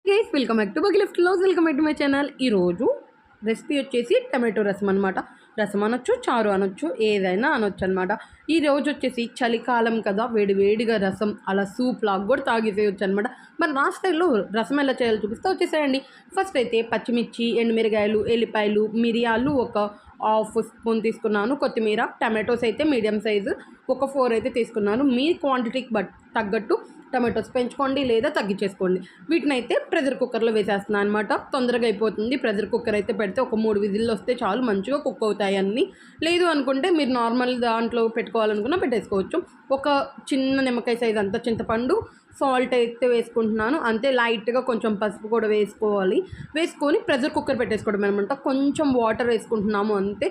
Guys welcome back to బగిలిఫ్ట్ vlogs. Welcome back to my channel. ఈరోజు recipe వచ్చేసి tomato rasam అనమాట. రసం అనొచ్చు, చారు అనొచ్చు, ఏదైనా అనొచ్చు అనమాట. ఈరోజు వచ్చేసి చలికాలం కదా, వేడిగా రసం అలా సూప్ లాగా కూడా తాగేసేయచ్చు అనమాట. మరి నా స్టైల్లో రసం ఎలా చేయాలో చూపిస్తే వచ్చేసేయండి. ఫస్ట్ అయితే పచ్చిమిర్చి, ఎండుమిరగాయలు, ఎల్లిపాయలు, మిరియాలు ఒక హాఫ్ స్పూన్ తీసుకున్నాను. కొత్తిమీర, టమాటోస్ అయితే మీడియం సైజు ఒక 4 అయితే తీసుకున్నాను. మీ క్వాంటిటీకి తగ్గట్టు టమాటోస్ పెంచుకోండి లేదా తగ్గించేసుకోండి. వీటిని అయితే ప్రెషర్ కుక్కర్లో వేసేస్తున్నాను అనమాట. తొందరగా అయిపోతుంది. ప్రెషర్ కుక్కర్ అయితే పెడితే ఒక 3 విజిల్లు వస్తే చాలు, మంచిగా కుక్ అవుతాయి అన్నీ. లేదు అనుకుంటే మీరు నార్మల్ దాంట్లో పెట్టుకోవాలనుకున్నా పెట్టేసుకోవచ్చు. ఒక చిన్న నిమ్మకాయ సైజ్ అంత చింతపండు, సాల్ట్ అయితే వేసుకుంటున్నాను. అంతే, లైట్గా కొంచెం పసుపు కూడా వేసుకొని ప్రెషర్ కుక్కర్ పెట్టేసుకోవడం అనమాట. కొంచెం వాటర్ వేసుకుంటున్నాము అంతే,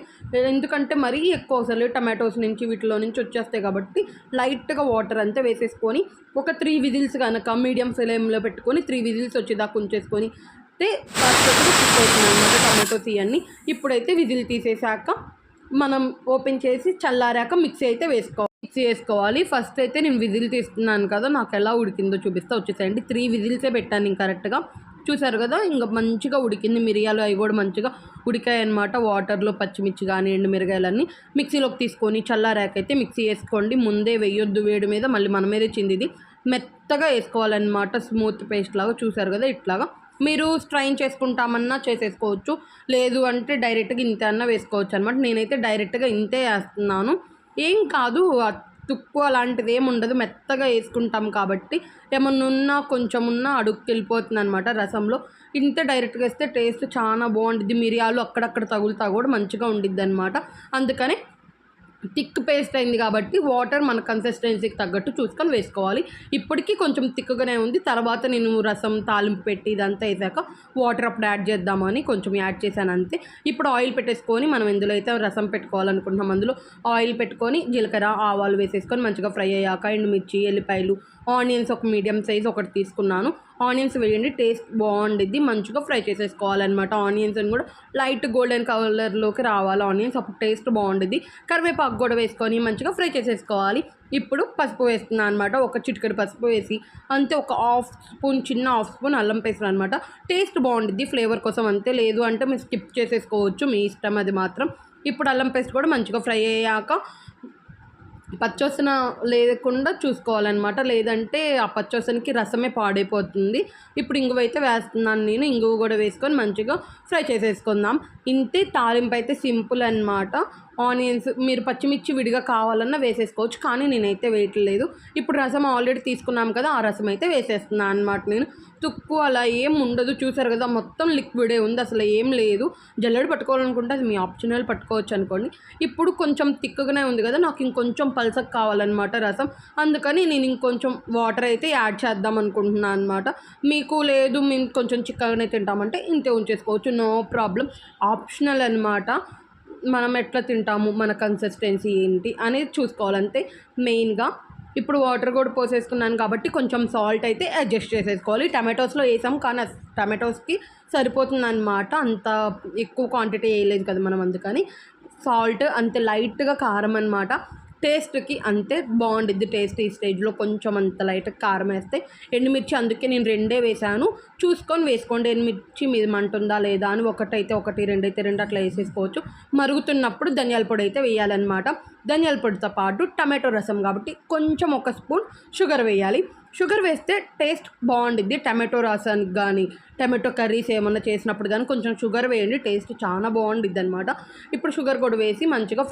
ఎందుకంటే మరీ ఎక్కువ అసలు టమాటోస్ నుంచి వీటిలో నుంచి వచ్చేస్తాయి కాబట్టి లైట్గా వాటర్ అంతే వేసేసుకొని ఒక 3 విజిల్స్ కనుక మీడియం ఫ్లేమ్లో పెట్టుకొని 3 విజిల్స్ వచ్చేదాకా ఉంచేసుకొని అయితే కుక్ అవుతుంది అనమాట టమాటోస్ ఇవన్నీ. ఇప్పుడైతే విజిల్ తీసేసాక మనం ఓపెన్ చేసి చల్లారాక మిక్సీ అయితే వేసుకోవాలి. ఫస్ట్ అయితే నేను విజిల్ తీస్తున్నాను కదా, నాకు ఎలా ఉడికిందో చూపిస్తా వచ్చేసేయండి. 3 విజిల్సే పెట్టాను నేను కరెక్ట్గా. చూసారు కదా, ఇంకా మంచిగా ఉడికింది. మిరియాలు అవి కూడా మంచిగా ఉడికాయి అనమాట. వాటర్లో పచ్చిమిర్చి కానీ ఎండుమిరగాయలన్నీ మిక్సీలోకి తీసుకొని చల్లారాకైతే మిక్సీ వేసుకోండి. ముందే వేయొద్దు వేడి మీద, మళ్ళీ మన మీదే చింది. ఇది మెత్తగా వేసుకోవాలన్నమాట, స్మూత్ పేస్ట్ లాగా. చూసారు కదా, ఇట్లాగా మీరు స్ట్రైన్ చేసుకుంటామన్నా చేసేసుకోవచ్చు, లేదు అంటే డైరెక్ట్గా ఇంతే అన్నా వేసుకోవచ్చు అనమాట. నేనైతే డైరెక్ట్గా ఇంతే వేస్తున్నాను. ఏం కాదు, తుక్కు అలాంటిది ఏమి ఉండదు, మెత్తగా వేసుకుంటాం కాబట్టి. ఏమన్నా కొంచెం ఉన్నా అడుగుకి వెళ్ళిపోతుంది అనమాట రసంలో. ఇంతే డైరెక్ట్గా వేస్తే టేస్ట్ చాలా బాగుంటుంది. మిరియాలు అక్కడక్కడ తగులుతా కూడా మంచిగా ఉండిద్ది అనమాట. అందుకనే థిక్ పేస్ట్ అయింది కాబట్టి వాటర్ మన కన్సిస్టెన్సీకి తగ్గట్టు చూసుకొని వేసుకోవాలి. ఇప్పటికీ కొంచెం థిక్గానే ఉంది. తర్వాత నేను రసం తాలింపు పెట్టి ఇదంతా వేసాక వాటర్ అప్పుడు యాడ్ చేద్దామని కొంచెం యాడ్ చేశాను అంతే. ఇప్పుడు ఆయిల్ పెట్టేసుకొని మనం ఎందులో అయితే రసం పెట్టుకోవాలనుకుంటున్నాం అందులో ఆయిల్ పెట్టుకొని జీలకర్ర, ఆవాలు వేసేసుకొని మంచిగా ఫ్రై అయ్యాక ఎండుమిర్చి, ఎల్లిపాయలు, ఆనియన్స్ ఒక మీడియం సైజ్ ఒకటి తీసుకున్నాను. ఆనియన్స్ వేయండి, టేస్ట్ బాగుండిద్ది. మంచిగా ఫ్రై చేసేసుకోవాలన్నమాట. ఆనియన్స్ కూడా లైట్ గోల్డెన్ కలర్లోకి రావాలి ఆనియన్స్, అప్పుడు టేస్ట్ బాగుండిద్ది. కరివేపాకు కూడా వేసుకొని మంచిగా ఫ్రై చేసేసుకోవాలి. ఇప్పుడు పసుపు వేస్తున్నాను అనమాట. ఒక చిటికెడు పసుపు వేసి అంతే, ఒక చిన్న హాఫ్ స్పూన్ అల్లం పేస్ట్ అనమాట. టేస్ట్ బాగుండిద్ది ఫ్లేవర్ కోసం అంతే. లేదు అంటే మీరు స్కిప్ చేసేసుకోవచ్చు, మీ ఇష్టం అది మాత్రం. ఇప్పుడు అల్లం పేస్ట్ కూడా మంచిగా ఫ్రై అయ్యాక పచ్చొసన లేకుండా చూసుకోవాలన్నమాట, లేదంటే ఆ పచ్చొసనకి రసమే పాడైపోతుంది. ఇప్పుడు ఇంగువ అయితే వేస్తున్నాను నేను. ఇంగువ కూడా వేసుకొని మంచిగా ఫ్రై చేసేసుకుందాం. ఇంతే, తాలింపు అయితే సింపుల్ అనమాట. ఆనియన్స్ మీరు పచ్చిమిర్చి విడిగా కావాలన్నా వేసేసుకోవచ్చు, కానీ నేనైతే వేయట్లేదు. ఇప్పుడు రసం ఆల్రెడీ తీసుకున్నాం కదా, ఆ రసం అయితే వేసేస్తున్నాను అనమాట. నేను తుక్కు అలా ఏం ఉండదు. చూసారు కదా, మొత్తం లిక్విడే ఉంది, అసలు ఏం లేదు. జల్లెడ పట్టుకోవాలనుకుంటే అది మీ ఆప్షనల్, పట్టుకోవచ్చు అనుకోండి. ఇప్పుడు కొంచెం తిక్కుగానే ఉంది కదా, నాకు ఇంకొంచెం పల్సగా కావాలన్నమాట రసం. అందుకని నేను ఇంకొంచెం వాటర్ అయితే యాడ్ చేద్దాం అనుకుంటున్నాను అనమాట. మీకు లేదు మేము కొంచెం చిక్కగానే తింటామంటే ఇంతే ఉంచేసుకోవచ్చు, నో ప్రాబ్లం. ఆప్షనల్ అనమాట. మనం ఎట్లా తింటాము, మన కన్సిస్టెన్సీ ఏంటి అనేది చూసుకోవాలంతే మెయిన్గా. ఇప్పుడు వాటర్ కూడా పోసేసుకున్నాను కాబట్టి కొంచెం సాల్ట్ అయితే అడ్జస్ట్ చేసేసుకోవాలి. టమాటోస్లో వేసాం కానీ టమాటోస్కి సరిపోతుందన్నమాట, అంత ఎక్కువ క్వాంటిటీ వేయలేదు కదా మనం, అందుకని సాల్ట్ అంతే, లైట్గా కారం అనమాట. టేస్ట్కి అంతే బాగుండిద్ది టేస్ట్. ఈ స్టేజ్లో కొంచెం అంత లైట్గా కారం వేస్తే, ఎండుమిర్చి అందుకే నేను 2 వేసాను, చూసుకొని వేసుకోండి. ఎండుమిర్చి మీద మంటుందా లేదా అని, ఒకటైతే 1, 2 అయితే 2 అట్లా వేసేసుకోవచ్చు. మరుగుతున్నప్పుడు ధనియాల పొడి అయితే వేయాలన్నమాట. ధనియాల పొడితో పాటు టమాటో రసం కాబట్టి కొంచెం 1 స్పూన్ షుగర్ వేయాలి. షుగర్ వేస్తే టేస్ట్ బాగుండిద్ది. టమాటో రసానికి కానీ టమాటో కర్రీస్ ఏమన్నా చేసినప్పుడు కానీ కొంచెం షుగర్ వేయండి, టేస్ట్ చాలా బాగుండిద్ది అనమాట. ఇప్పుడు షుగర్ కూడా వేసి మంచిగా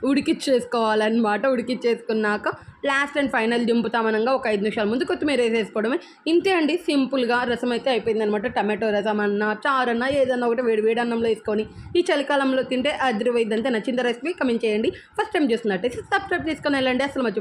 ఉడికిచ్చేసుకోవాలన్నమాట. ఉడికిచ్చేసుకున్నాక లాస్ట్ అండ్ ఫైనల్ దింపుతామనగా ఒక 5 నిమిషాల ముందు కొత్తిమీర వేసేసుకోవడమే. ఇంతే అండి, సింపుల్గా రసం అయితే అయిపోయిందనమాట. టమాటో రసం అన్నా, చారన్నా, ఏదన్నా ఒకటి వేడి అన్నంలో వేసుకొని ఈ చలికాలంలో తింటే అదిరిపోయిద్దంతే. నచ్చిన రెసిపీ కమెంట్ చేయండి. ఫస్ట్ టైం చూస్తున్నట్టయితే సబ్స్క్రైబ్ చేసుకొని వెళ్ళండి, అసలు మర్చిపోయి.